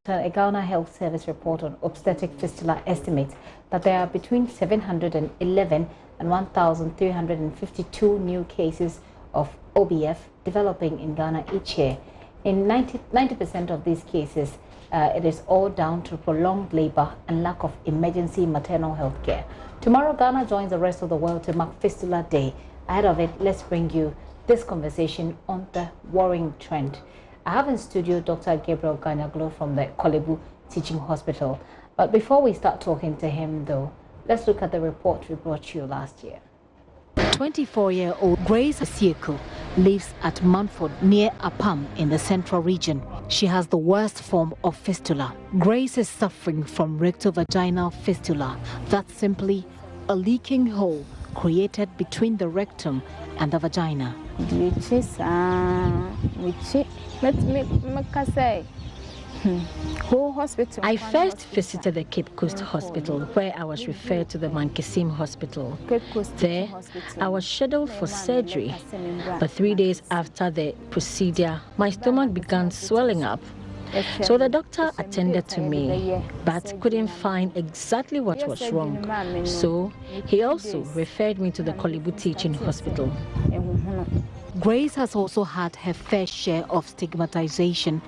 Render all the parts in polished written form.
A Ghana Health Service report on obstetric fistula estimates that there are between 711 and 1,352 new cases of OBF developing in Ghana each year. In 90% of these cases, it is all down to prolonged labor and lack of emergency maternal health care. Tomorrow, Ghana joins the rest of the world to mark Fistula Day. Ahead of it, let's bring you this conversation on the worrying trend. I have in studio Dr. Gabriel Ganyaglo from the Kolebu Teaching Hospital. But before we start talking to him, though, let's look at the report we brought you last year. 24-year-old Grace Asieko lives at Manford near Apam in the central region. She has the worst form of fistula. Grace is suffering from rectovaginal fistula. That's simply a leaking hole created between the rectum and the vagina. I first visited the Cape Coast Hospital, where I was referred to the Mankesim Hospital. There, I was scheduled for surgery, but 3 days after the procedure, my stomach began swelling up. So the doctor attended to me, but couldn't find exactly what was wrong. So he also referred me to the Kolebu Teaching Hospital. Grace has also had her fair share of stigmatization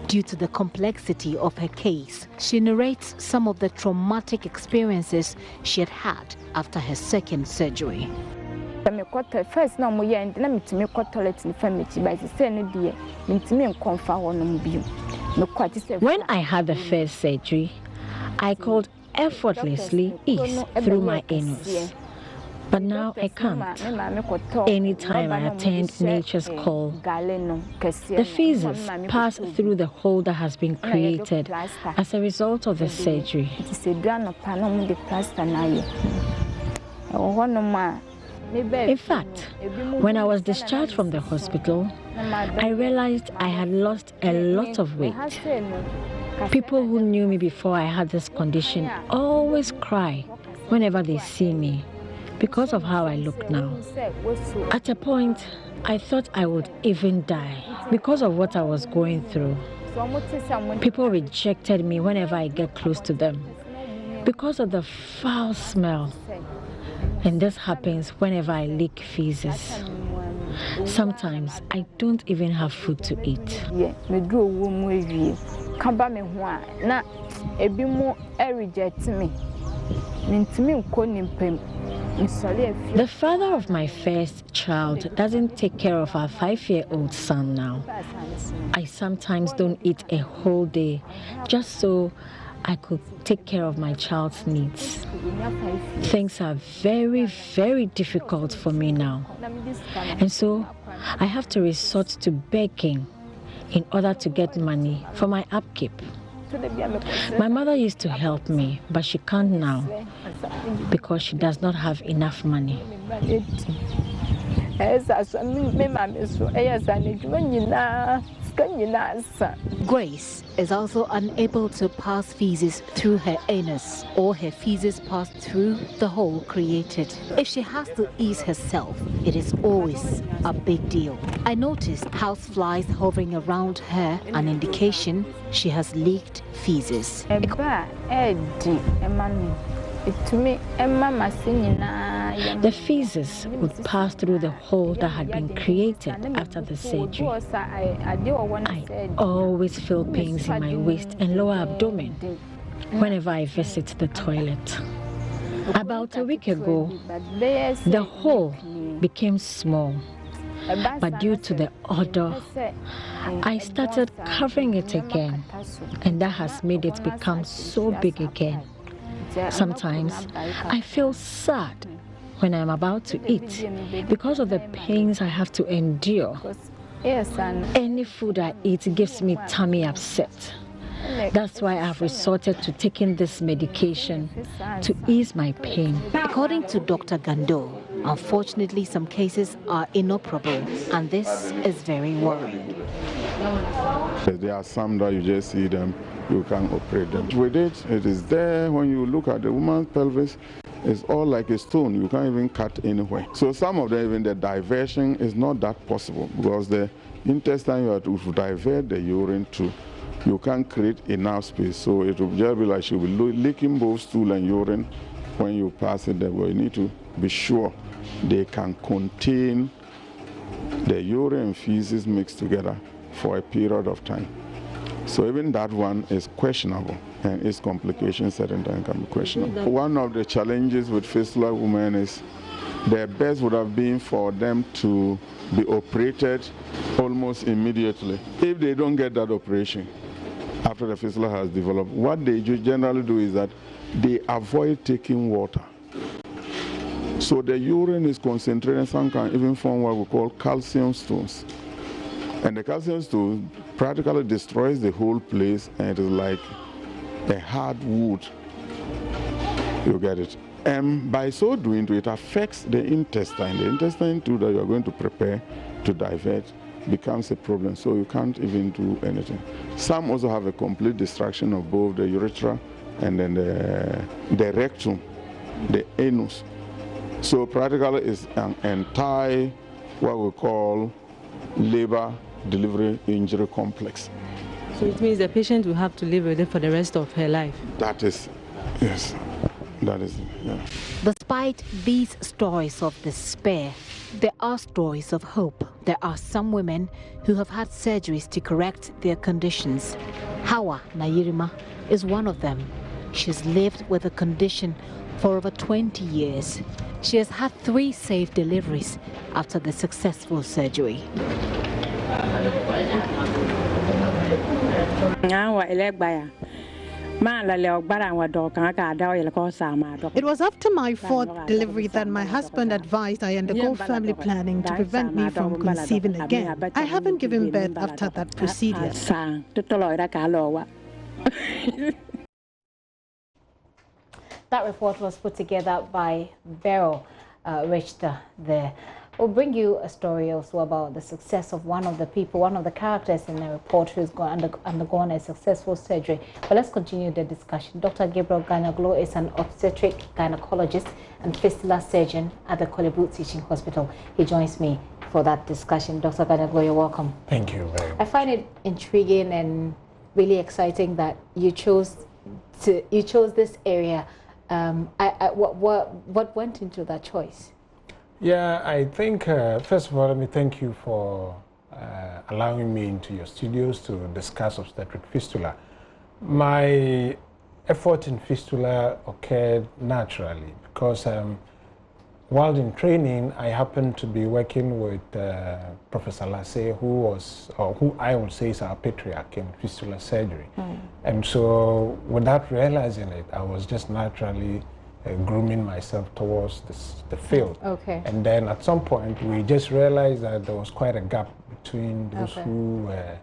due to the complexity of her case. She narrates some of the traumatic experiences she had had after her second surgery. When I had the first surgery, I could effortlessly ease through my anus. But now I can't. Anytime I attend nature's call, the feces pass through the hole that has been created as a result of the surgery. In fact, when I was discharged from the hospital, I realized I had lost a lot of weight. People who knew me before I had this condition always cry whenever they see me, because of how I look now. At a point, I thought I would even die because of what I was going through. People rejected me whenever I get close to them because of the foul smell. And this happens whenever I leak feces. Sometimes I don't even have food to eat. The father of my first child doesn't take care of our 5-year-old son now. I sometimes don't eat a whole day just so I could take care of my child's needs. Things are very, very difficult for me now. And so I have to resort to begging in order to get money for my upkeep. My mother used to help me, but she can't now because she does not have enough money. Grace is also unable to pass feces through her anus, or her feces pass through the hole created. If she has to ease herself, it is always a big deal. I noticed houseflies hovering around her, an indication she has leaked feces. The feces would pass through the hole that had been created after the surgery. I always feel pains in my waist and lower abdomen whenever I visit the toilet. About a week ago, the hole became small, but due to the odor, I started covering it again, and that has made it become so big again. Sometimes I feel sad when I'm about to eat because of the pains I have to endure. Any food I eat gives me tummy upset. That's why I have resorted to taking this medication to ease my pain. According to Dr. Gando, unfortunately some cases are inoperable, and this is very worrying. There are some that you just see them, you can operate them. With it, it is there. When you look at the woman's pelvis, it's all like a stone. You can't even cut anywhere. So some of them, even the diversion is not that possible because the intestine, you have to divert the urine to you can't create enough space. So it will just be like she'll be leaking both stool and urine when you pass it there. But you need to be sure they can contain the urine and feces mixed together for a period of time. So even that one is questionable, and its complications certain times can be questionable. One of the challenges with fistula women is the best would have been for them to be operated almost immediately. If they don't get that operation after the fistula has developed, what they generally do is that they avoid taking water. So the urine is concentrated, and some can even form what we call calcium stones. And the calcium stone practically destroys the whole place, and it is like a hard wood. You get it? And by so doing, it affects the intestine. The intestine too that you are going to prepare to divert becomes a problem, so you can't even do anything. Some also have a complete destruction of both the urethra and then the rectum, the anus. So practically it's an entire, what we call, labor delivery injury complex. So it means the patient will have to live with it for the rest of her life? That is, yes, that is, yeah. Despite these stories of despair, there are stories of hope. There are some women who have had surgeries to correct their conditions. Hawa Nayirima is one of them. She's lived with the condition for over 20 years. She has had 3 safe deliveries after the successful surgery. It was after my 4th delivery that my husband advised I undergo family planning to prevent me from conceiving again. I haven't given birth after that procedure. That report was put together by Beryl Richter there. We'll bring you a story also about the success of one of the people, one of the characters in the report who's undergone a successful surgery. But let's continue the discussion. Dr. Gabriel Ganyaglo is an obstetric gynecologist and fistula surgeon at the Kolebu Teaching Hospital. He joins me for that discussion. Dr. Ganyaglo, you're welcome. Thank you very much. I find it intriguing and really exciting that you chose this area. What went into that choice? Yeah, I think, first of all, let me thank you for allowing me into your studios to discuss obstetric fistula. My effort in fistula occurred naturally because while in training, I happened to be working with Professor Lasse, who I would say is our patriarch in fistula surgery. And so without realizing it, I was just naturally grooming myself towards the field. Okay. And then at some point, we just realized that there was quite a gap between those who were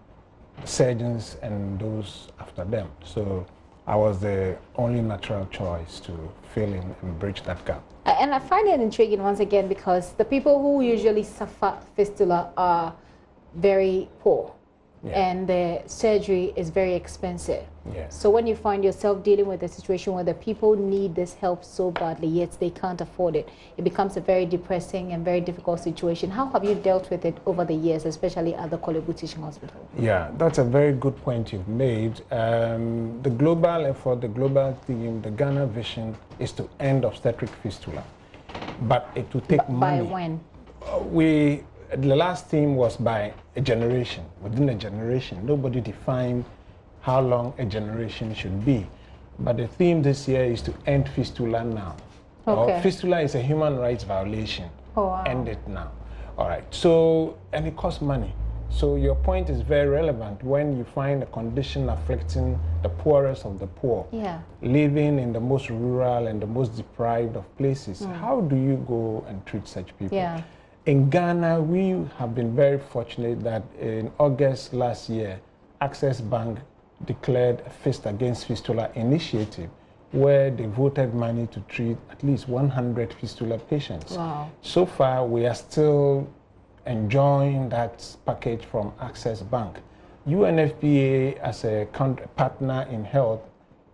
surgeons and those after them. So I was the only natural choice to fill in and bridge that gap. And I find it intriguing once again because the people who usually suffer fistula are very poor. Yeah. And the surgery is very expensive. Yeah. So when you find yourself dealing with a situation where the people need this help so badly, yet they can't afford it, it becomes a very depressing and very difficult situation. How have you dealt with it over the years, especially at the Kolebu Teaching Hospital? Yeah, that's a very good point you've made. The global effort, the global theme, the Ghana vision is to end obstetric fistula. But it will take money. By when? The last theme was by a generation. Within a generation, nobody defined how long a generation should be. But the theme this year is to end fistula now. Okay. Fistula is a human rights violation. Oh, wow. End it now. All right. So, and it costs money. So your point is very relevant when you find a condition afflicting the poorest of the poor, living in the most rural and the most deprived of places. How do you go and treat such people? Yeah. In Ghana, we have been very fortunate that in August last year, Access Bank declared a Fist Against Fistula initiative where they voted money to treat at least 100 fistula patients. Wow. So far, we are still enjoying that package from Access Bank. UNFPA, as a partner in health,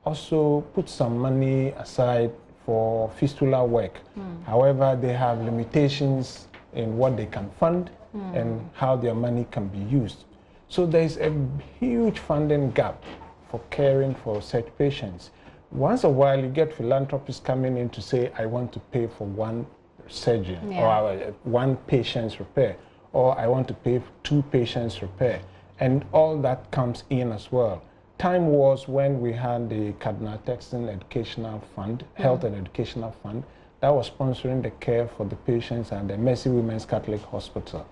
also put some money aside for fistula work. However, they have limitations in what they can fund and how their money can be used. So there's a huge funding gap for caring for such patients. Once a while, you get philanthropists coming in to say, I want to pay for one surgery or one patient's repair, or I want to pay for 2 patients' repair. And all that comes in as well. Time was when we had the Cardinal Texan Educational Fund, Health and Educational Fund, that was sponsoring the care for the patients at the Mercy Women's Catholic Hospital.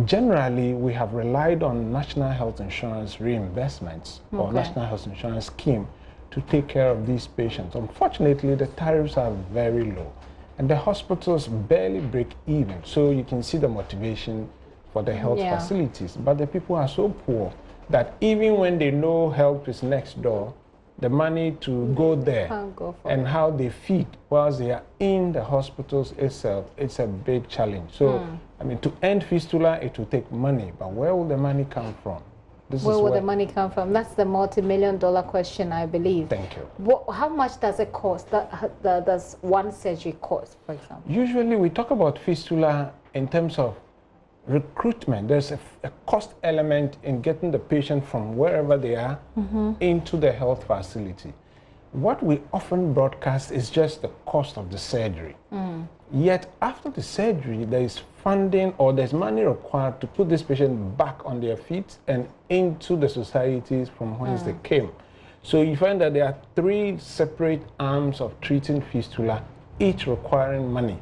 Generally, we have relied on National Health Insurance reimbursements or National Health Insurance scheme to take care of these patients. Unfortunately, the tariffs are very low and the hospitals barely break even. So you can see the motivation for the health facilities. But the people are so poor that even when they know help is next door, the money to go there and how they feed whilst they are in the hospitals itself, it's a big challenge. So, I mean, to end fistula, it will take money, but where will the money come from? Where will the money come from? That's the multi-million-dollar question, I believe. Thank you. How much does it cost? Does one surgery cost, for example? Usually, we talk about fistula in terms of recruitment. There's a cost element in getting the patient from wherever they are into the health facility. What we often broadcast is just the cost of the surgery. Yet after the surgery, there is funding or there's money required to put this patient back on their feet and into the societies from whence they came. So you find that there are 3 separate arms of treating fistula, each requiring money.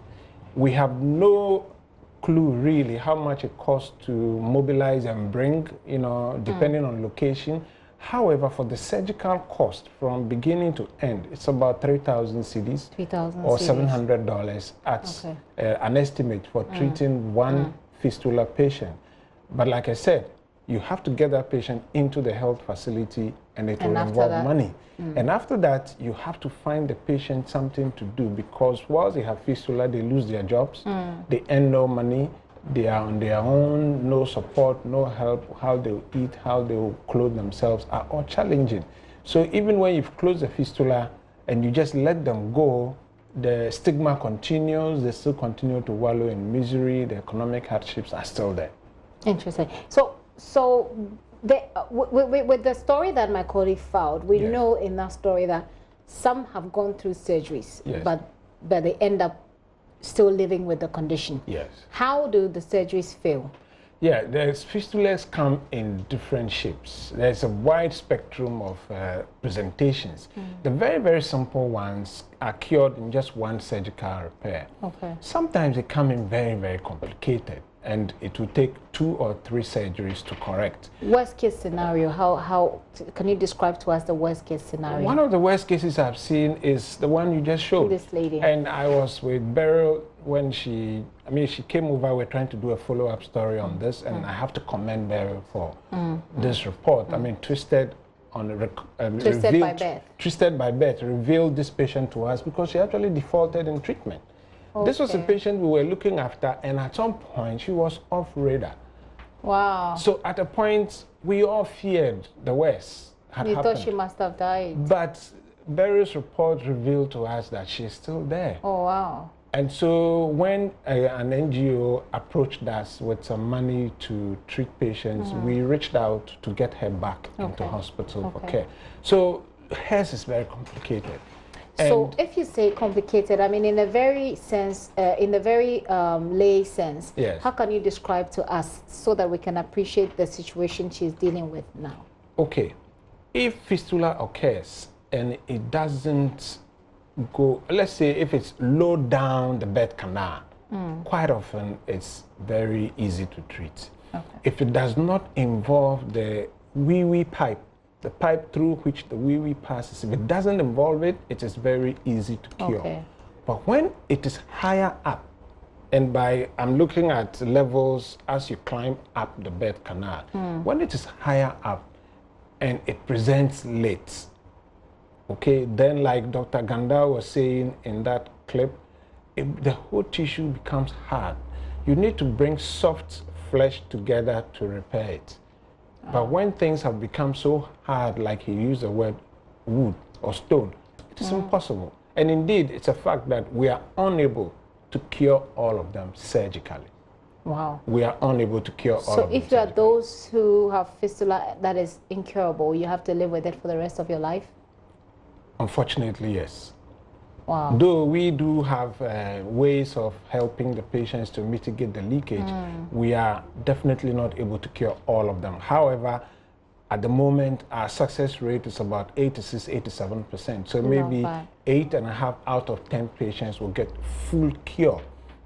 We have no clue really how much it costs to mobilize and bring, you know, depending on location. However, for the surgical cost from beginning to end, it's about 3,000 cedis or $700 at an estimate for treating one fistula patient. But like I said, you have to get that patient into the health facility and it will involve money. And after that, you have to find the patient something to do, because whilst they have fistula, they lose their jobs, they earn no money, they are on their own, no support, no help, how they will eat, how they will clothe themselves are all challenging. So even when you've closed the fistula and you just let them go, the stigma continues, they still continue to wallow in misery, the economic hardships are still there. Interesting. So with the story that my colleague found, we know in that story that some have gone through surgeries, but they end up still living with the condition. Yes. How do the surgeries fail? Yeah, there's fistulas come in different shapes. There's a wide spectrum of presentations. The very, very simple ones are cured in just one surgical repair. Sometimes they come in very, very complicated, and it will take 2 or 3 surgeries to correct. Worst case scenario, how can you describe to us the worst case scenario? One of the worst cases I've seen is the one you just showed. This lady. And I was with Beryl when she came over. We're trying to do a follow-up story on this, and I have to commend Beryl for this report. I mean, Twisted by Birth revealed this patient to us because she actually defaulted in treatment. This was a patient we were looking after, and at some point she was off radar. Wow. So at a point we all feared the worst had happened. You thought she must have died. But Berry's report revealed to us that she's still there. Oh, wow. And so when an NGO approached us with some money to treat patients, we reached out to get her back into hospital for care. So hers is very complicated. So if you say complicated, I mean, in a very sense, in a very lay sense, how can you describe to us so that we can appreciate the situation she's dealing with now? Okay. If fistula occurs and it doesn't go, let's say if it's low down the birth canal, quite often it's very easy to treat. If it does not involve the wee-wee pipe, the pipe through which the wee-wee passes, if it doesn't involve it, it is very easy to cure. But when it is higher up, and I'm looking at levels as you climb up the birth canal, when it is higher up and it presents late, okay, then like Dr. Ganda was saying in that clip, the whole tissue becomes hard. You need to bring soft flesh together to repair it. But when things have become so hard, like he used the word wood or stone, it is impossible. And indeed, it's a fact that we are unable to cure all of them surgically. Wow. We are unable to cure all of them. So if you are those who have fistula that is incurable, you have to live with it for the rest of your life? Unfortunately, yes. Wow. Though we do have ways of helping the patients to mitigate the leakage, we are definitely not able to cure all of them. However, at the moment, our success rate is about 86, 87%. So maybe 8.5 out of 10 patients will get full cure.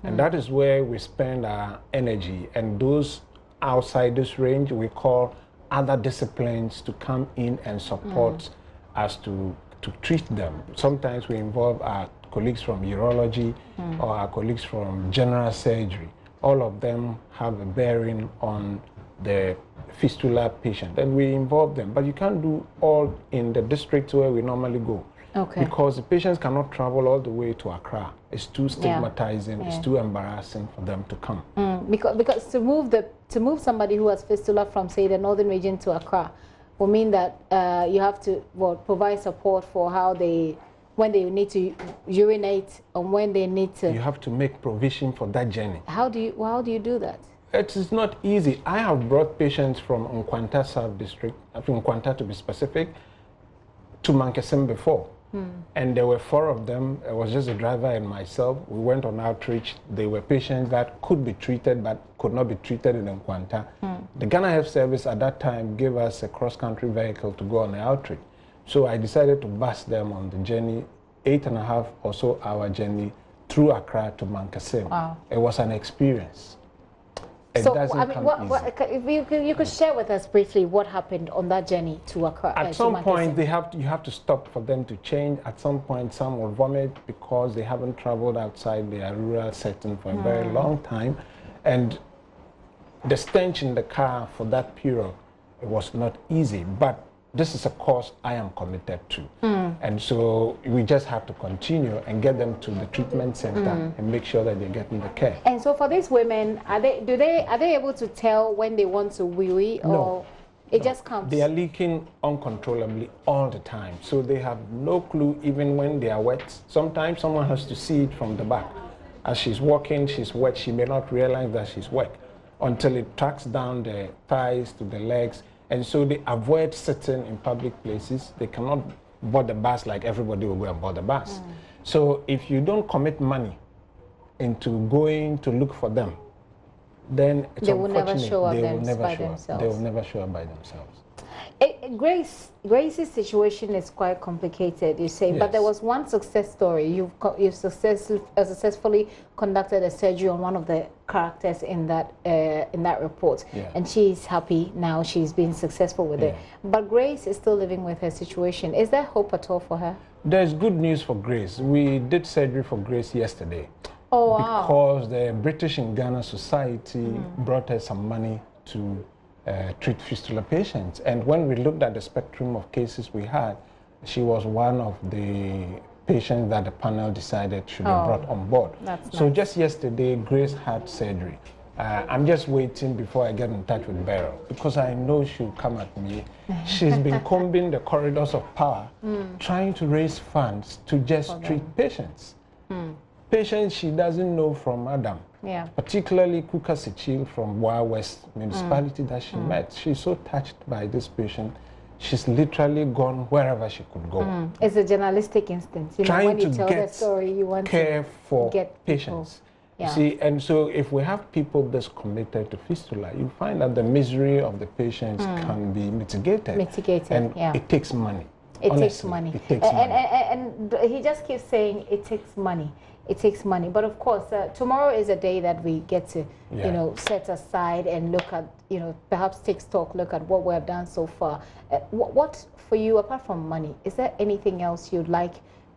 And that is where we spend our energy. And those outside this range, we call other disciplines to come in and support us to treat them. Sometimes we involve our colleagues from urology or our colleagues from general surgery. All of them have a bearing on the fistula patient, and we involve them. But you can't do all in the districts where we normally go. Okay. Because the patients cannot travel all the way to Accra. It's too stigmatizing, it's too embarrassing for them to come. Because to move somebody who has fistula from, say, the northern region to Accra will mean that you have to provide support for when they need to urinate and when they need to. You have to make provision for that journey. How do you do that? It is not easy. I have brought patients from Nkwanta South District, from Nkwanta to be specific, to Mankasim before. And there were 4 of them. It was just a driver and myself. We went on outreach. They were patients that could be treated but could not be treated in Nkwanta. The Ghana Health Service at that time gave us a cross-country vehicle to go on the outreach. So I decided to bus them on the journey, 8.5 or so hour journey through Accra to Mankasim. Wow. It was an experience. So, I mean, if you could share with us briefly what happened on that journey to Accra. At some point, you have to stop for them to change. At some point, some will vomit because they haven't traveled outside their rural setting for a very long time. And the stench in the car for that period, it was not easy. But this is a cause I am committed to. And so we just have to continue and get them to the treatment center and make sure that they're getting the care. And so for these women, are they able to tell when they want to wee or it just comes? They are leaking uncontrollably all the time. So they have no clue even when they are wet. Sometimes someone has to see it from the back. As she's walking, she's wet. She may not realize that she's wet until it tracks down the thighs to the legs. And so they avoid sitting in public places. They cannot board the bus like everybody will go and board the bus. So if you don't commit money into going to look for them, then it's they will never show up they will never show up by themselves. Grace's situation is quite complicated, you say, but there was one success story. You've successfully conducted a surgery on one of the characters in that report, and she's happy now. She's been successful with it. But Grace is still living with her situation. Is there hope at all for her? There's good news for Grace. We did surgery for Grace yesterday. Oh, wow. Because the British in Ghana Society brought her some money to treat fistula patients. And when we looked at the spectrum of cases we had, she was one of the patients that the panel decided should be brought on board. So just yesterday, Grace had surgery. I'm just waiting before I get in touch with Beryl because I know she'll come at me. She's been combing the corridors of power, trying to raise funds to just treat patients. Patients she doesn't know from Adam. Particularly Kuka Sichil from Wa West municipality that she met. She's so touched by this patient. She's literally gone wherever she could go. It's a journalistic instinct. You know, when you tell the story, you want care to for get patients. See, and so if we have people that's committed to fistula, you find that the misery of the patients can be mitigated. And it takes money. It takes money. And he just keeps saying it takes money. It takes money. But of course, tomorrow is a day that we get to, you know, set aside and look at, you know, perhaps take stock, look at what we have done so far. What for you, apart from money, is there anything else you'd like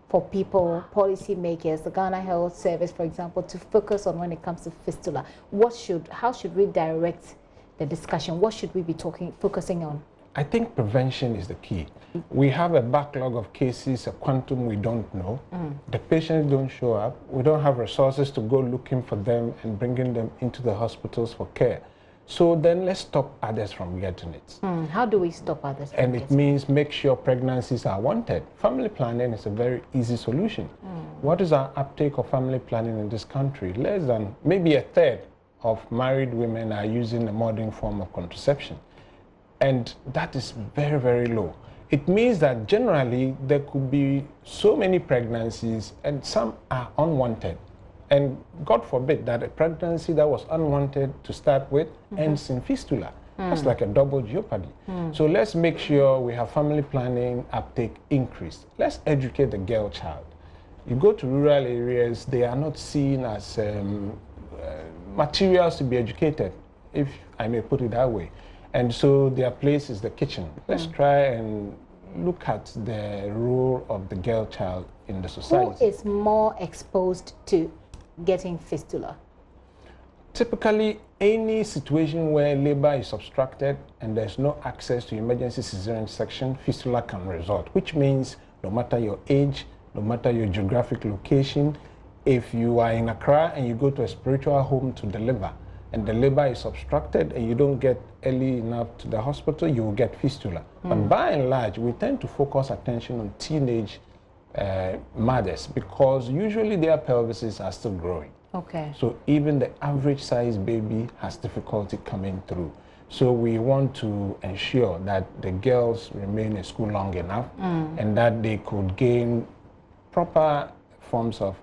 for people, policymakers, the Ghana Health Service, for example, to focus on when it comes to fistula? How should we direct the discussion? What should we be focusing on? I think prevention is the key. We have a backlog of cases, a quantum we don't know. The patients don't show up. We don't have resources to go looking for them and bringing them into the hospitals for care. So then let's stop others from getting it. How do we stop others from getting it? And it means make sure pregnancies are wanted. Family planning is a very easy solution. What is our uptake of family planning in this country? Less than maybe a third of married women are using a modern form of contraception. And that is very, very low. It means that generally there could be so many pregnancies and some are unwanted. And God forbid that a pregnancy that was unwanted to start with ends in fistula. That's like a double jeopardy. So let's make sure we have family planning uptake increased. Let's educate the girl child. You go to rural areas, they are not seen as materials to be educated, if I may put it that way. And so their place is the kitchen. Let's try and look at the role of the girl child in the society. Who is more exposed to getting fistula? Typically, any situation where labor is obstructed and there's no access to emergency cesarean section, fistula can result, which means no matter your age, no matter your geographic location, if you are in Accra and you go to a spiritual home to deliver, and the labor is obstructed and you don't get early enough to the hospital, you will get fistula. But by and large, we tend to focus attention on teenage mothers because usually their pelvises are still growing. Okay. So even the average size baby has difficulty coming through. So we want to ensure that the girls remain in school long enough and that they could gain proper forms of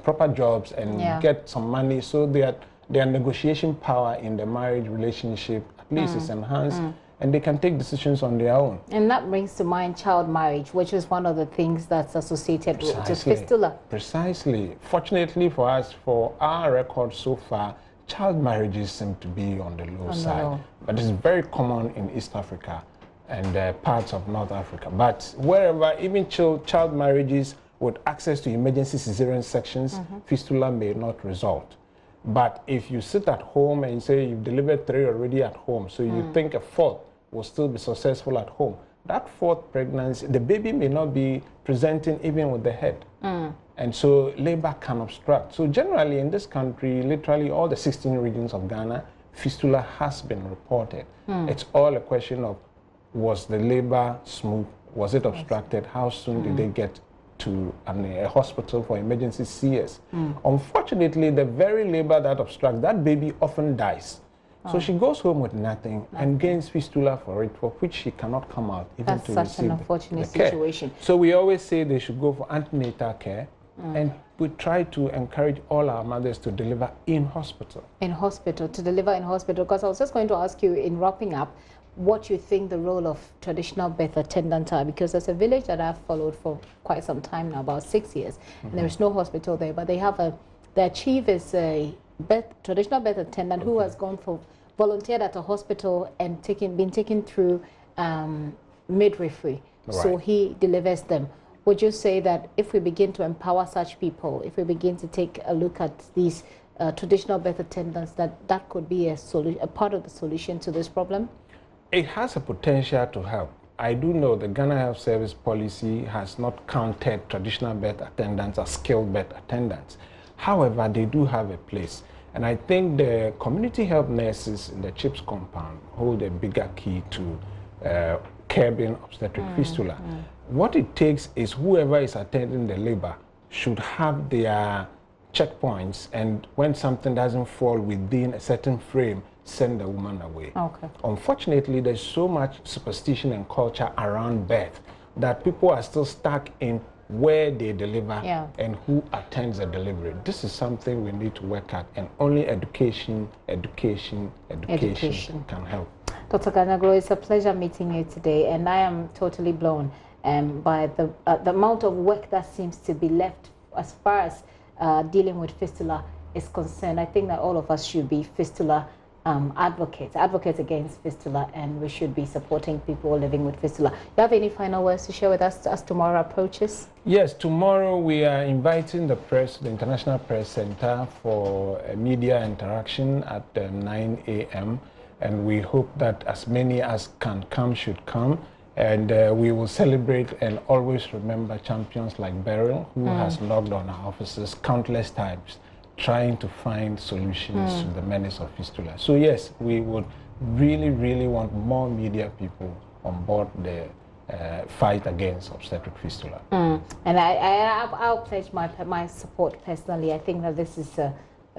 proper jobs and get some money so that their negotiation power in the marriage relationship at least is enhanced and they can take decisions on their own. And that brings to mind child marriage, which is one of the things that's associated with fistula. Precisely. Fortunately for us, for our record so far, child marriages seem to be on the low side. But it's very common in East Africa and parts of North Africa. But wherever, even child marriages with access to emergency cesarean sections, fistula may not result. But if you sit at home and say you've delivered 3 already at home, so you think a 4th will still be successful at home, that 4th pregnancy, the baby may not be presenting even with the head. And so labor can obstruct. So generally in this country, literally all the 16 regions of Ghana, fistula has been reported. It's all a question of, was the labor smooth? Was it obstructed? How soon did they get to a hospital for emergency CS? Unfortunately, the very labor that obstructs, that baby often dies. So she goes home with nothing and gains fistula for it, for which she cannot come out even That's to such receive an unfortunate the care. situation. So we always say they should go for antenatal care, and we try to encourage all our mothers to deliver in hospital. In hospital, to deliver in hospital, because I was just going to ask you in wrapping up, what you think the role of traditional birth attendants are, because there's a village that I've followed for quite some time now, about 6 years, and there is no hospital there, but they have their chief is a traditional birth attendant who has gone for volunteered at a hospital and been taken through midwifery. So he delivers them. Would you say that if we begin to empower such people, if we begin to take a look at these traditional birth attendants, that could be a part of the solution to this problem? It has a potential to help. I do know the Ghana Health Service policy has not counted traditional birth attendants as skilled birth attendants. However, they do have a place. And I think the community health nurses in the CHIPS compound hold a bigger key to curbing obstetric fistula. What it takes is whoever is attending the labor should have their checkpoints, and when something doesn't fall within a certain frame, send the woman away. Unfortunately, there's so much superstition and culture around birth that people are still stuck in where they deliver and who attends the delivery. This is something we need to work at, and only education can help. Dr. Ganagro, it's a pleasure meeting you today, and I am totally blown by the amount of work that seems to be left as far as dealing with fistula is concerned. I think that all of us should be fistula advocates against fistula, and we should be supporting people living with fistula. You have any final words to share with us as tomorrow approaches? Yes, tomorrow we are inviting the press, the International Press Center, for a media interaction at 9 a.m. and we hope that as many as can come should come, and we will celebrate and always remember champions like Beryl, who has knocked on our offices countless times, trying to find solutions to the menace of fistula. So yes, we would really want more media people on board the fight against obstetric fistula. And I'll pledge my support personally. I think that this is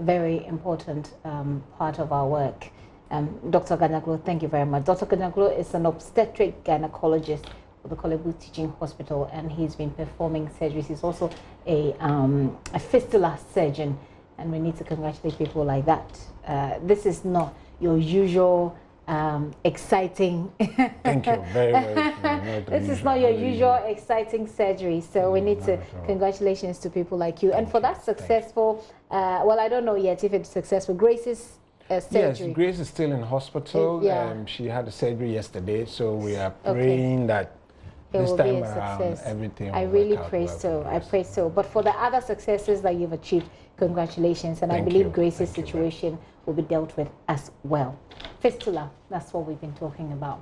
very important part of our work. Dr. Ganyaglo, thank you very much. Dr. Ganyaglo is an obstetric gynecologist for the Kolebu Teaching Hospital, and he's been performing surgeries. He's also a fistula surgeon, and we need to congratulate people like that. This is not your usual exciting. Thank you very, very This is not your usual exciting surgery, so we need to congratulations to people like you. And for that successful, well, I don't know yet if it's successful, Grace's surgery. Yes, Grace is still in hospital. She had a surgery yesterday, so we are praying that this time around everything I really pray so. I pray so. But for the other successes that you've achieved, congratulations. And I believe Grace's situation will be dealt with as well. Fistula, that's what we've been talking about.